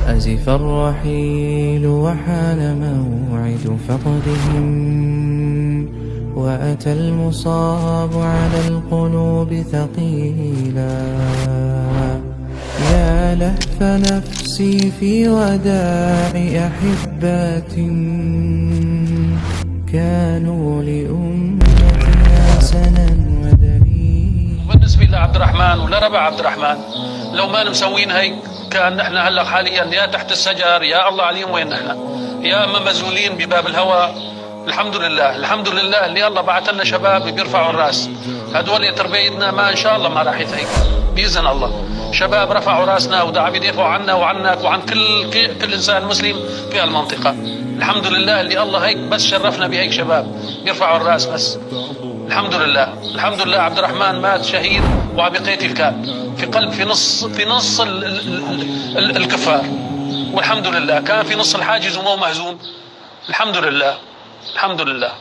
أزف الرحيل وحان موعد فقدهم، وأتى المصاب على القلوب ثقيلا. يا لهف نفسي في وداع أحبات كانوا لأمتنا سنا ودليلا. بالنسبة لعبد الرحمن ولا ربع عبد الرحمن، لو ما مسوين هيك كان نحن هلا حاليا يا تحت الشجر يا الله عليهم وين نحن، يا اما مزولين بباب الهوى. الحمد لله الحمد لله اللي الله بعث لنا شباب بيرفعوا الراس. هدول تربيتنا ما ان شاء الله ما راح يتهيك باذن الله. شباب رفعوا راسنا وعم يدافعوا عنا وعنك وعن كل انسان مسلم في المنطقه. الحمد لله اللي الله هيك بس شرفنا بهيك شباب بيرفعوا الراس بس. الحمد لله الحمد لله. عبد الرحمن مات شهيد وعم يقاتل كان في نص الكفار، والحمد لله كان في نص الحاجز ومو مهزوم. الحمد لله الحمد لله.